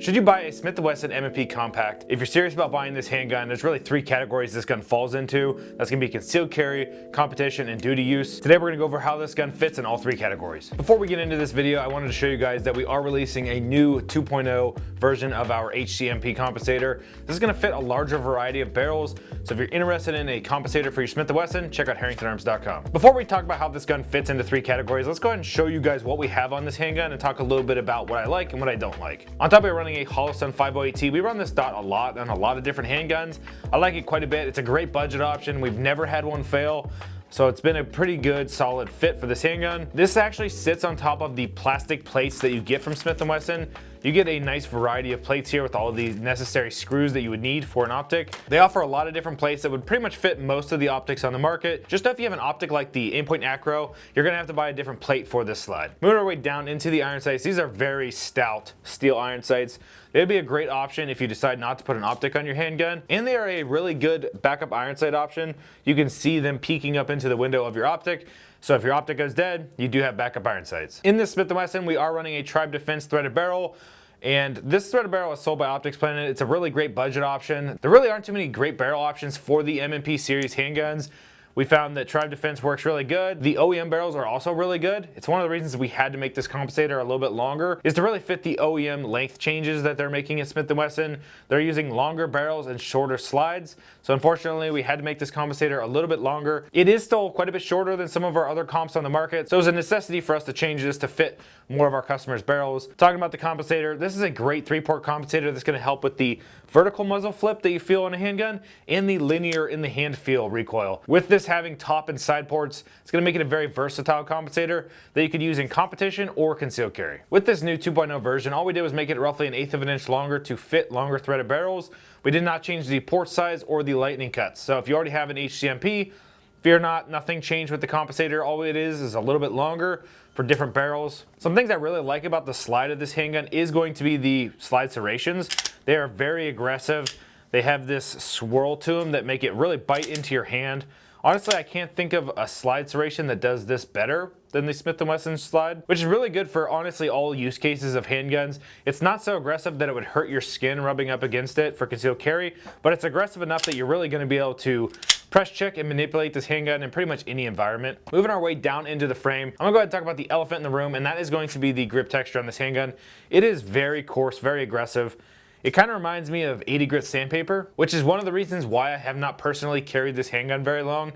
Should you buy a Smith Wesson M&P Compact? If you're serious about buying this handgun, there's really three categories this gun falls into. That's gonna be concealed carry, competition, and duty use. Today we're gonna go over how this gun fits in all three categories. Before we get into this video, I wanted to show you guys that we are releasing a new 2.0 version of our HCMP compensator. This is gonna fit a larger variety of barrels, so if you're interested in a compensator for your Smith & Wesson, check out HerringtonArms.com. Before we talk about how this gun fits into three categories, let's go ahead and show you guys what we have on this handgun and talk a little bit about what I like and what I don't like. On top of it, running a Holliston 508T. We run this dot a lot on a lot of different handguns. I like it quite a bit. It's a great budget option. We've never had one fail. So it's been a pretty good, solid fit for this handgun. This actually sits on top of the plastic plates that you get from Smith & Wesson. You get a nice variety of plates here with all of the necessary screws that you would need for an optic. They offer a lot of different plates that would pretty much fit most of the optics on the market. Just know if you have an optic like the Aimpoint Acro, you're gonna have to buy a different plate for this slide. Moving our way down into the iron sights, these are very stout steel iron sights. They'd be a great option if you decide not to put an optic on your handgun. And they are a really good backup iron sight option. You can see them peeking up into the window of your optic. So if your optic goes dead, you do have backup iron sights. In this Smith & Wesson, we are running a Tribe Defense threaded barrel. And this threaded barrel is sold by Optics Planet. It's a really great budget option. There really aren't too many great barrel options for the M&P series handguns. We found that Tribe Defense works really good. The OEM barrels are also really good. It's one of the reasons we had to make this compensator a little bit longer is to really fit the OEM length changes that they're making at Smith & Wesson. They're using longer barrels and shorter slides. So unfortunately, we had to make this compensator a little bit longer. It is still quite a bit shorter than some of our other comps on the market. So it was a necessity for us to change this to fit more of our customers' barrels. Talking about the compensator, this is a great 3-port compensator that's gonna help with the vertical muzzle flip that you feel on a handgun and the linear in the hand feel recoil. With this having top and side ports, it's gonna make it a very versatile compensator that you could use in competition or concealed carry. With this new 2.0 version, all we did was make it roughly 1/8 of an inch longer to fit longer threaded barrels. We did not change the port size or the lightning cuts. So if you already have an HCMP, fear not, nothing changed with the compensator. All it is a little bit longer for different barrels. Some things I really like about the slide of this handgun is going to be the slide serrations. They are very aggressive. They have this swirl to them that make it really bite into your hand. Honestly, I can't think of a slide serration that does this better than the Smith & Wesson slide, which is really good for honestly all use cases of handguns. It's not so aggressive that it would hurt your skin rubbing up against it for concealed carry, but it's aggressive enough that you're really gonna be able to press check and manipulate this handgun in pretty much any environment. Moving our way down into the frame, I'm gonna go ahead and talk about the elephant in the room, and that is going to be the grip texture on this handgun. It is very coarse, very aggressive. It kind of reminds me of 80 grit sandpaper, which is one of the reasons why I have not personally carried this handgun very long.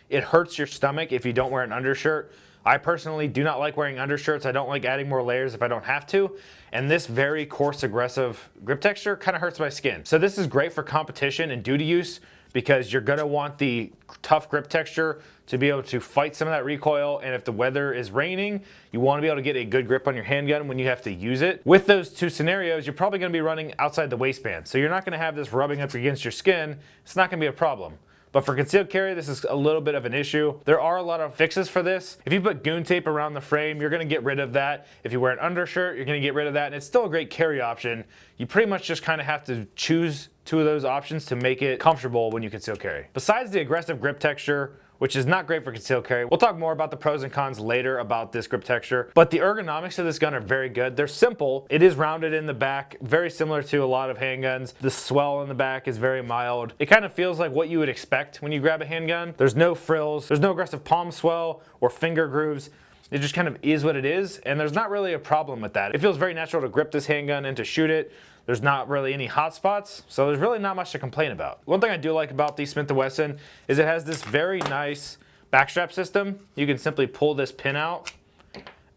It hurts your stomach if you don't wear an undershirt. I personally do not like wearing undershirts. I don't like adding more layers if I don't have to. And this very coarse, aggressive grip texture kind of hurts my skin. So this is great for competition and duty use because you're gonna want the tough grip texture to be able to fight some of that recoil. And if the weather is raining, you wanna be able to get a good grip on your handgun when you have to use it. With those two scenarios, you're probably gonna be running outside the waistband. So you're not gonna have this rubbing up against your skin. It's not gonna be a problem. But for concealed carry, this is a little bit of an issue. There are a lot of fixes for this. If you put goon tape around the frame, you're gonna get rid of that. If you wear an undershirt, you're gonna get rid of that. And it's still a great carry option. You pretty much just kind of have to choose two of those options to make it comfortable when you conceal carry. Besides the aggressive grip texture, which is not great for concealed carry. We'll talk more about the pros and cons later about this grip texture, but the ergonomics of this gun are very good. They're simple. It is rounded in the back, very similar to a lot of handguns. The swell in the back is very mild. It kind of feels like what you would expect when you grab a handgun. There's no frills, there's no aggressive palm swell or finger grooves. It just kind of is what it is, and there's not really a problem with that. It feels very natural to grip this handgun and to shoot it. There's not really any hot spots, so there's really not much to complain about. One thing I do like about the Smith & Wesson is it has this very nice backstrap system. You can simply pull this pin out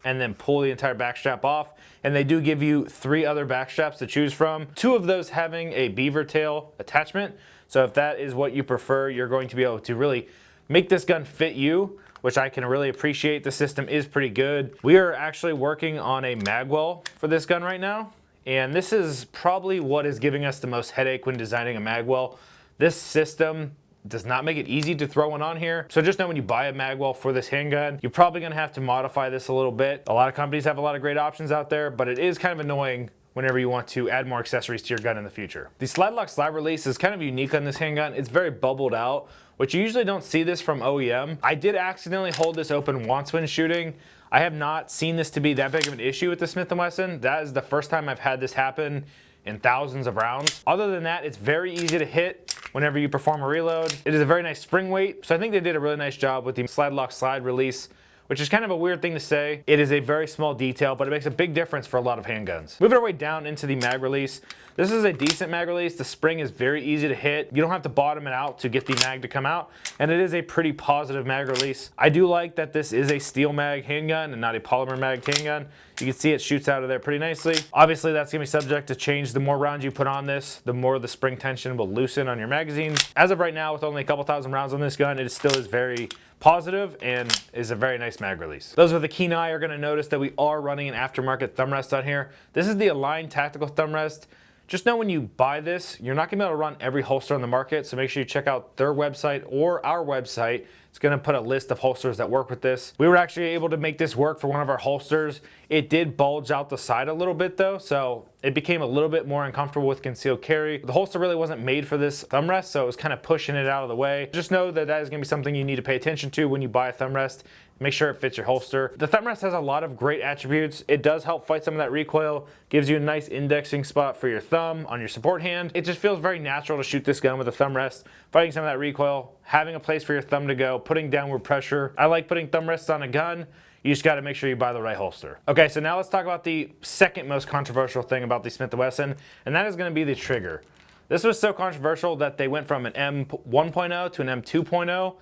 and then pull the entire backstrap off. And they do give you 3 other backstraps to choose from. 2 of those having a beaver tail attachment. So if that is what you prefer, you're going to be able to really make this gun fit you, which I can really appreciate. The system is pretty good. We are actually working on a magwell for this gun right now. And this is probably what is giving us the most headache when designing a magwell. This system does not make it easy to throw one on here. So just know when you buy a magwell for this handgun, you're probably gonna have to modify this a little bit. A lot of companies have a lot of great options out there, but it is kind of annoying whenever you want to add more accessories to your gun in the future. The slide lock slide release is kind of unique on this handgun. It's very bubbled out, which you usually don't see this from OEM. I did accidentally hold this open once when shooting. I have not seen this to be that big of an issue with the Smith & Wesson. That is the first time I've had this happen in thousands of rounds. Other than that, it's very easy to hit whenever you perform a reload. It is a very nice spring weight, so I think they did a really nice job with the slide lock slide release, which is kind of a weird thing to say. It is a very small detail, but it makes a big difference for a lot of handguns. Moving our way down into the mag release. This is a decent mag release. The spring is very easy to hit. You don't have to bottom it out to get the mag to come out, and it is a pretty positive mag release. I do like that this is a steel mag handgun and not a polymer mag handgun. You can see it shoots out of there pretty nicely. Obviously, that's gonna be subject to change. The more rounds you put on this, the more the spring tension will loosen on your magazine. As of right now, with only a couple thousand rounds on this gun, it still is very positive and is a very nice mag release. Those with a keen eye are gonna notice that we are running an aftermarket thumb rest on here. This is the Align Tactical Thumb Rest. Just know when you buy this, you're not gonna be able to run every holster on the market, so make sure you check out their website or our website. It's gonna put a list of holsters that work with this. We were actually able to make this work for one of our holsters. It did bulge out the side a little bit though, so it became a little bit more uncomfortable with concealed carry. The holster really wasn't made for this thumb rest, so it was kind of pushing it out of the way. Just know that that is gonna be something you need to pay attention to when you buy a thumb rest. Make sure it fits your holster. The thumb rest has a lot of great attributes. It does help fight some of that recoil, gives you a nice indexing spot for your thumb on your support hand. It just feels very natural to shoot this gun with a thumb rest, fighting some of that recoil, having a place for your thumb to go, putting downward pressure. I like putting thumb rests on a gun. You just gotta make sure you buy the right holster. Okay, so now let's talk about the second most controversial thing about the Smith & Wesson, and that is gonna be the trigger. This was so controversial that they went from an M1.0 to an M2.0.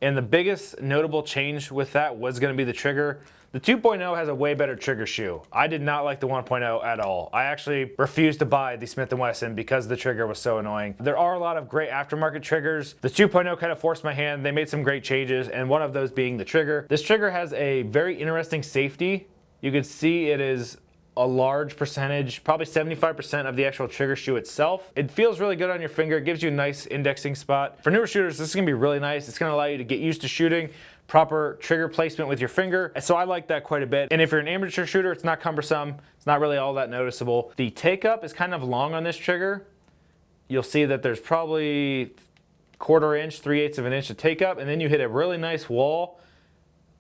And the biggest notable change with that was going to be the trigger. The 2.0 has a way better trigger shoe. I did not like the 1.0 at all. I actually refused to buy the Smith & Wesson because the trigger was so annoying. There are a lot of great aftermarket triggers. The 2.0 kind of forced my hand. They made some great changes, and one of those being the trigger. This trigger has a very interesting safety. You can see it is a large percentage, probably 75% of the actual trigger shoe itself. It feels really good on your finger. It gives you a nice indexing spot. For newer shooters, this is gonna be really nice. It's gonna allow you to get used to shooting, proper trigger placement with your finger. So I like that quite a bit. And if you're an amateur shooter, it's not cumbersome. It's not really all that noticeable. The take up is kind of long on this trigger. You'll see that there's probably 1/4 inch, 3/8 of an inch of take up, and then you hit a really nice wall.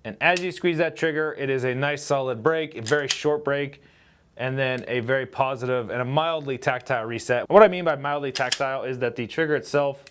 And as you squeeze that trigger, it is a nice solid break, a very short break, and then a very positive and a mildly tactile reset. What I mean by mildly tactile is that the trigger itself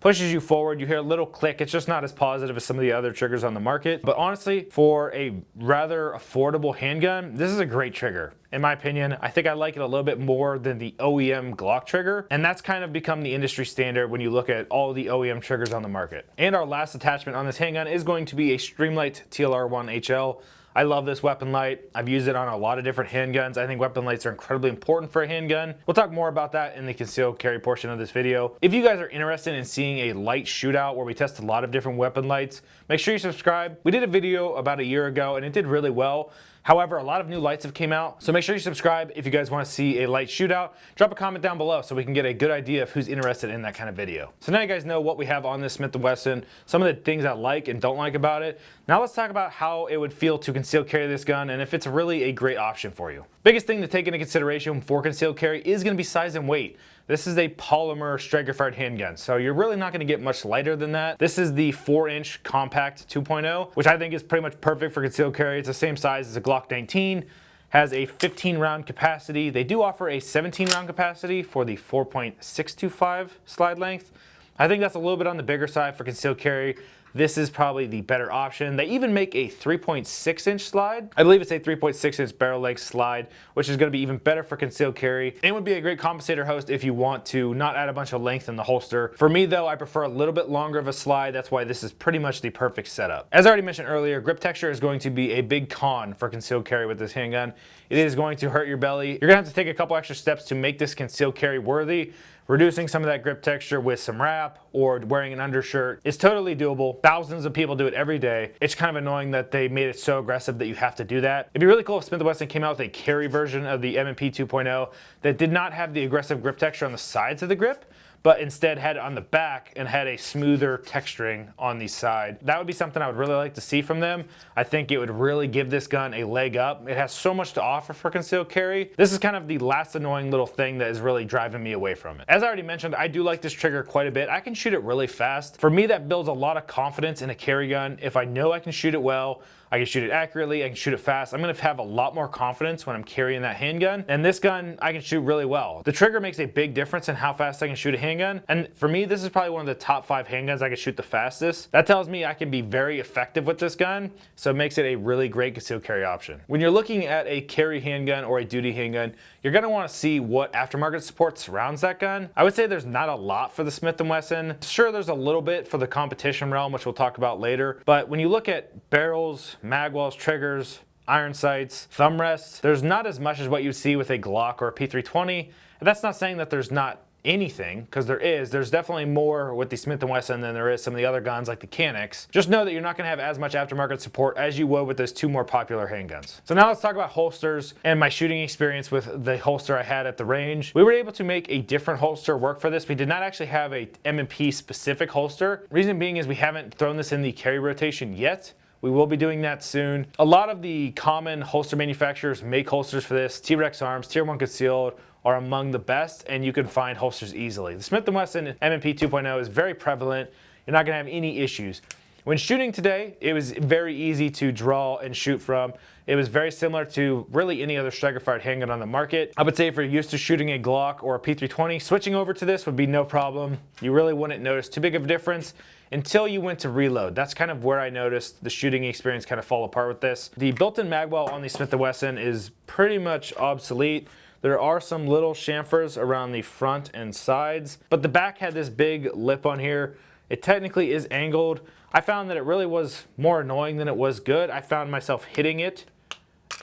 pushes you forward. You hear a little click. It's just not as positive as some of the other triggers on the market. But honestly, for a rather affordable handgun, this is a great trigger. In my opinion, I think I like it a little bit more than the OEM Glock trigger. And that's kind of become the industry standard when you look at all the OEM triggers on the market. And our last attachment on this handgun is going to be a Streamlight TLR1 HL. I love this weapon light. I've used it on a lot of different handguns. I think weapon lights are incredibly important for a handgun. We'll talk more about that in the concealed carry portion of this video. If you guys are interested in seeing a light shootout where we test a lot of different weapon lights, make sure you subscribe. We did a video about a year ago and it did really well. However, a lot of new lights have came out, so make sure you subscribe if you guys want to see a light shootout. Drop a comment down below so we can get a good idea of who's interested in that kind of video. So now you guys know what we have on this Smith & Wesson, some of the things I like and don't like about it. Now let's talk about how it would feel to concealed carry this gun and if it's really a great option for you. Biggest thing to take into consideration for concealed carry is going to be size and weight. This is a polymer striker-fired handgun, so you're really not going to get much lighter than that. This is the 4-inch Compact 2.0, which I think is pretty much perfect for concealed carry. It's the same size as a Glock 19, has a 15-round capacity. They do offer a 17-round capacity for the 4.625 slide length. I think that's a little bit on the bigger side for concealed carry. This is probably the better option. They even make a 3.6-inch slide. I believe it's a 3.6-inch barrel length slide, which is going to be even better for concealed carry and would be a great compensator host if you want to not add a bunch of length in the holster. For me though, I prefer a little bit longer of a slide. That's why this is pretty much the perfect setup. As I already mentioned earlier, grip texture is going to be a big con for concealed carry with this handgun. It is going to hurt your belly. You're gonna have to take a couple extra steps to make this concealed carry worthy. Reducing some of that grip texture with some wrap or wearing an undershirt is totally doable. Thousands of people do it every day. It's kind of annoying that they made it so aggressive that you have to do that. It'd be really cool if Smith & Wesson came out with a carry version of the M&P 2.0 that did not have the aggressive grip texture on the sides of the grip, but instead had it on the back and had a smoother texturing on the side. That would be something I would really like to see from them. I think it would really give this gun a leg up. It has so much to offer for concealed carry. This is kind of the last annoying little thing that is really driving me away from it. As I already mentioned, I do like this trigger quite a bit. I can shoot it really fast. For me, that builds a lot of confidence in a carry gun. If I know I can shoot it well, I can shoot it accurately, I can shoot it fast. I'm gonna have a lot more confidence when I'm carrying that handgun. And this gun, I can shoot really well. The trigger makes a big difference in how fast I can shoot a handgun. And for me, this is probably one of the top 5 handguns I can shoot the fastest. That tells me I can be very effective with this gun, so it makes it a really great concealed carry option. When you're looking at a carry handgun or a duty handgun, you're gonna wanna see what aftermarket support surrounds that gun. I would say there's not a lot for the Smith & Wesson. Sure, there's a little bit for the competition realm, which we'll talk about later. But when you look at barrels, mag wells, triggers, iron sights, thumb rests, there's not as much as what you see with a Glock or a P320. And that's not saying that there's not anything, because there's definitely more with the Smith & Wesson than there is some of the other guns like the Canics. Just know that you're not going to have as much aftermarket support as you would with those 2 more popular handguns. So now let's talk about holsters and my shooting experience with the holster I had at the range. We were able to make a different holster work for this. We did not actually have a M&P specific holster. Reason being is we haven't thrown this in the carry rotation yet. We will be doing that soon. A lot of the common holster manufacturers make holsters for this. T-Rex Arms, Tier 1 Concealed are among the best, and you can find holsters easily. The Smith & Wesson M&P 2.0 is very prevalent. You're not gonna have any issues. When shooting today, it was very easy to draw and shoot from. It was very similar to really any other striker-fired handgun on the market. I would say if you're used to shooting a Glock or a P320, switching over to this would be no problem. You really wouldn't notice too big of a difference until you went to reload. That's kind of where I noticed the shooting experience kind of fall apart with this. The built-in mag well on the Smith & Wesson is pretty much obsolete. There are some little chamfers around the front and sides, but the back had this big lip on here. It technically is angled. I found that it really was more annoying than it was good. I found myself hitting it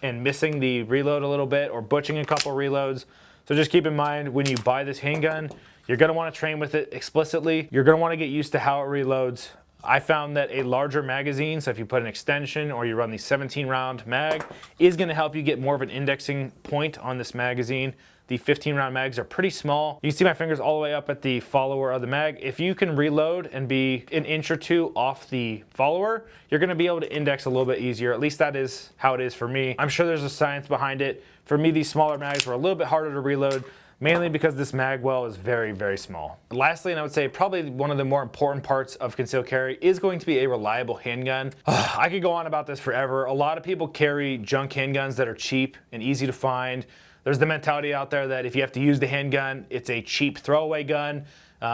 and missing the reload a little bit or butching a couple reloads. So just keep in mind when you buy this handgun, you're gonna wanna train with it explicitly. You're gonna wanna get used to how it reloads. I found that a larger magazine, so if you put an extension or you run the 17 round mag, is gonna help you get more of an indexing point on this magazine. The 15 round mags are pretty small. You can see my fingers all the way up at the follower of the mag. If you can reload and be an inch or 2 off the follower, you're gonna be able to index a little bit easier. At least that is how it is for me. I'm sure there's a science behind it. For me, these smaller mags were a little bit harder to reload, mainly because this mag well is very, very small. Lastly, and I would say probably one of the more important parts of concealed carry is going to be a reliable handgun. I could go on about this forever. A lot of people carry junk handguns that are cheap and easy to find. There's the mentality out there that if you have to use the handgun, it's a cheap throwaway gun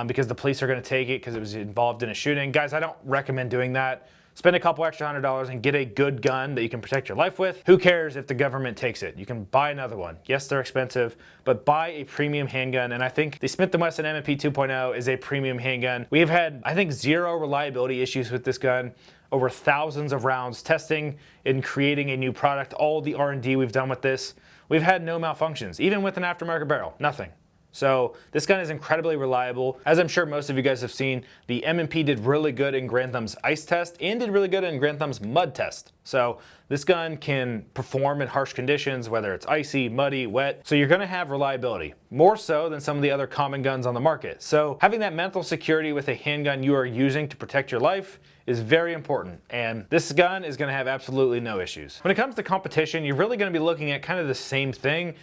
because the police are gonna take it because it was involved in a shooting. Guys, I don't recommend doing that. Spend a couple extra $100 and get a good gun that you can protect your life with. Who cares if the government takes it? You can buy another one. Yes, they're expensive, but buy a premium handgun. And I think the Smith & Wesson M&P 2.0 is a premium handgun. We have had, I think, 0 reliability issues with this gun. Over thousands of rounds testing and creating a new product. All the R&D we've done with this. We've had no malfunctions, even with an aftermarket barrel, nothing. So this gun is incredibly reliable. As I'm sure most of you guys have seen, the M&P did really good in Grantham's ice test and did really good in Grantham's mud test. So this gun can perform in harsh conditions, whether it's icy, muddy, wet. So you're gonna have reliability, more so than some of the other common guns on the market. So having that mental security with a handgun you are using to protect your life is very important. And this gun is gonna have absolutely no issues. When it comes to competition, you're really gonna be looking at kind of the same thing.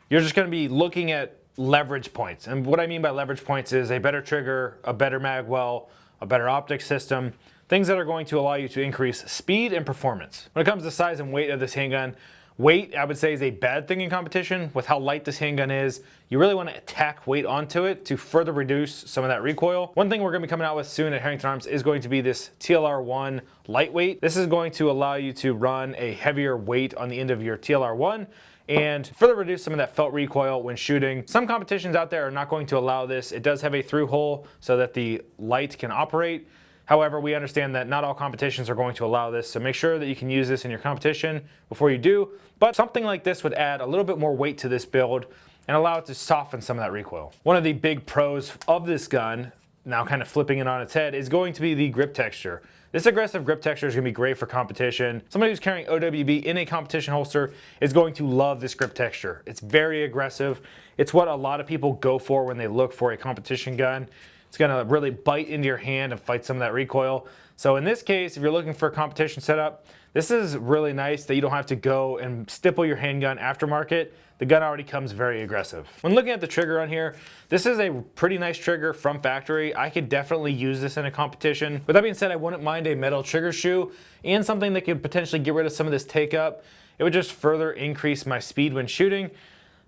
You're just gonna be looking at leverage points. And what I mean by leverage points is a better trigger, a better mag well, a better optic system, things that are going to allow you to increase speed and performance. When it comes to size and weight of this handgun, weight I would say is a bad thing in competition. With how light this handgun is, you really want to tack weight onto it to further reduce some of that recoil. One thing we're going to be coming out with soon at Herrington Arms is going to be this TLR1 lightweight. This is going to allow you to run a heavier weight on the end of your TLR1 and further reduce some of that felt recoil when shooting. Some competitions out there are not going to allow this. It does have a through hole so that the light can operate. However, we understand that not all competitions are going to allow this, so make sure that you can use this in your competition before you do. But something like this would add a little bit more weight to this build and allow it to soften some of that recoil. One of the big pros of this gun, now kind of flipping it on its head, is going to be the grip texture. This aggressive grip texture is going to be great for competition. Somebody who's carrying OWB in a competition holster is going to love this grip texture. It's very aggressive. It's what a lot of people go for when they look for a competition gun. It's It's gonna really bite into your hand and fight some of that recoil. So in this case, if you're looking for a competition setup, this is really nice that you don't have to go and stipple your handgun aftermarket. The gun already comes very aggressive. When looking at the trigger on here, this is a pretty nice trigger from factory. I could definitely use this in a competition. With that being said, I wouldn't mind a metal trigger shoe and something that could potentially get rid of some of this take up. It would just further increase my speed when shooting.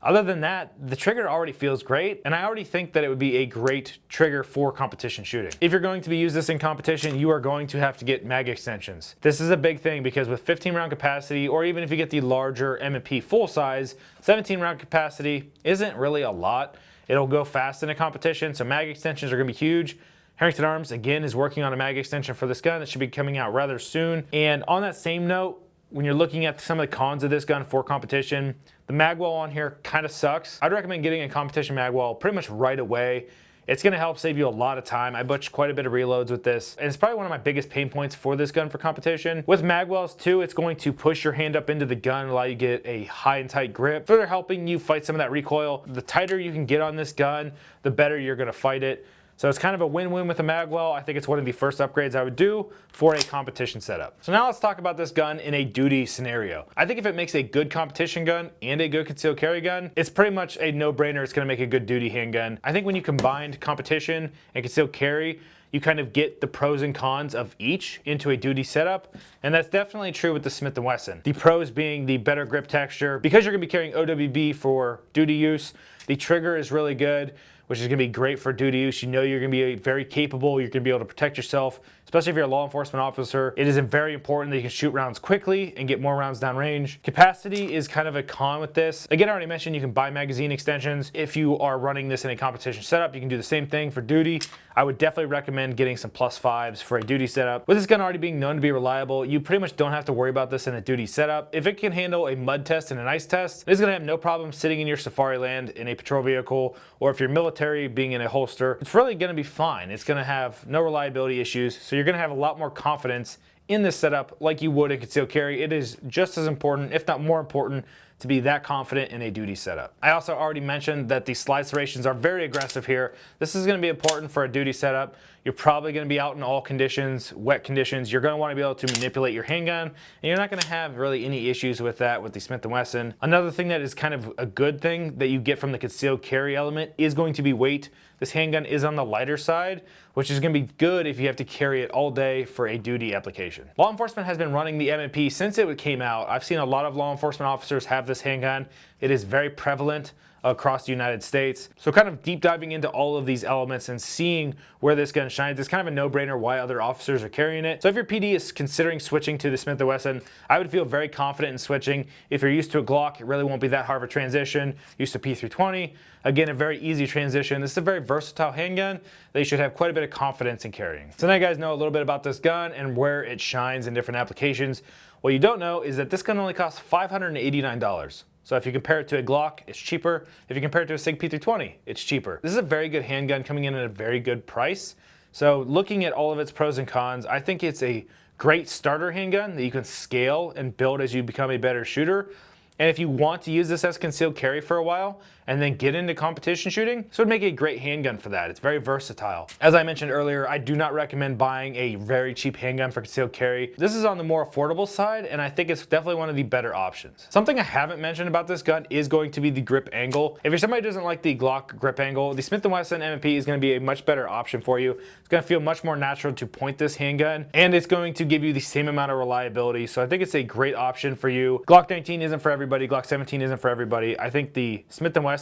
Other than that, the trigger already feels great, and I already think that it would be a great trigger for competition shooting. If you're going to use this in competition, you are going to have to get mag extensions. This is a big thing because with 15 round capacity, or even if you get the larger M&P full size, 17 round capacity isn't really a lot. It'll go fast in a competition, so mag extensions are gonna be huge. Herrington Arms, again, is working on a mag extension for this gun that should be coming out rather soon. And on that same note, when you're looking at some of the cons of this gun for competition, the mag wall on here kind of sucks. I'd recommend getting a competition mag wall pretty much right away. It's gonna help save you a lot of time. I butched quite a bit of reloads with this, and it's probably one of my biggest pain points for this gun for competition. With mag wells too, it's going to push your hand up into the gun and allow you to get a high and tight grip, further helping you fight some of that recoil. The tighter you can get on this gun, the better you're gonna fight it. So it's kind of a win-win with the mag well. I think it's one of the first upgrades I would do for a competition setup. So now let's talk about this gun in a duty scenario. I think if it makes a good competition gun and a good concealed carry gun, it's pretty much a no-brainer. It's gonna make a good duty handgun. I think when you combine competition and concealed carry, you kind of get the pros and cons of each into a duty setup, and that's definitely true with the Smith & Wesson. The pros being the better grip texture. Because you're gonna be carrying OWB for duty use, the trigger is really good, which is gonna be great for duty use. You know you're gonna be very capable, you're gonna be able to protect yourself, especially if you're a law enforcement officer. It is very important that you can shoot rounds quickly and get more rounds downrange. Capacity is kind of a con with this. Again, I already mentioned you can buy magazine extensions. If you are running this in a competition setup, you can do the same thing for duty. I would definitely recommend getting some +5s for a duty setup. With this gun already being known to be reliable, you pretty much don't have to worry about this in a duty setup. If it can handle a mud test and an ice test, it's gonna have no problem sitting in your safari land in a patrol vehicle, or if you're military, being in a holster. It's really gonna be fine. It's gonna have no reliability issues, so you're gonna have a lot more confidence in this setup like you would in concealed carry. It is just as important, if not more important, to be that confident in a duty setup. I also already mentioned that the slide serrations are very aggressive here. This is gonna be important for a duty setup. You're probably gonna be out in all conditions, wet conditions. You're gonna wanna be able to manipulate your handgun, and you're not gonna have really any issues with that with the Smith & Wesson. Another thing that is kind of a good thing that you get from the concealed carry element is going to be weight. This handgun is on the lighter side, which is gonna be good if you have to carry it all day for a duty application. Law enforcement has been running the M&P since it came out. I've seen a lot of law enforcement officers have this handgun. It is very prevalent across the United States. So kind of deep diving into all of these elements and seeing where this gun shines, it's kind of a no-brainer why other officers are carrying it. So if your PD is considering switching to the Smith & Wesson, I would feel very confident in switching. If you're used to a Glock, it really won't be that hard of a transition. Used to P320, again, a very easy transition. This is a very versatile handgun that you should have quite a bit of confidence in carrying. So now you guys know a little bit about this gun and where it shines in different applications. What you don't know is that this gun only costs $589. So if you compare it to a Glock, it's cheaper. If you compare it to a SIG P320, it's cheaper. This is a very good handgun coming in at a very good price. So looking at all of its pros and cons, I think it's a great starter handgun that you can scale and build as you become a better shooter. And if you want to use this as concealed carry for a while and then get into competition shooting, this would make a great handgun for that. It's very versatile. As I mentioned earlier, I do not recommend buying a very cheap handgun for concealed carry. This is on the more affordable side, and I think it's definitely one of the better options. Something I haven't mentioned about this gun is going to be the grip angle. If you're somebody who doesn't like the Glock grip angle, the Smith & Wesson M&P is gonna be a much better option for you. It's gonna feel much more natural to point this handgun, and it's going to give you the same amount of reliability. So I think it's a great option for you. Glock 19 isn't for everybody. Glock 17 isn't for everybody. I think the Smith & Wesson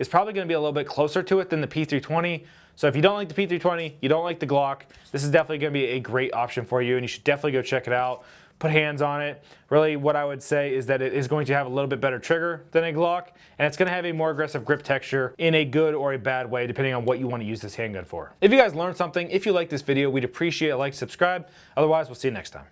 is probably going to be a little bit closer to it than the P320. So if you don't like the P320, you don't like the Glock, this is definitely going to be a great option for you, and you should definitely go check it out. Put hands on it. Really, what I would say is that it is going to have a little bit better trigger than a Glock, and it's going to have a more aggressive grip texture in a good or a bad way, depending on what you want to use this handgun for. If you guys learned something, if you like this video, we'd appreciate a like, subscribe. Otherwise, we'll see you next time.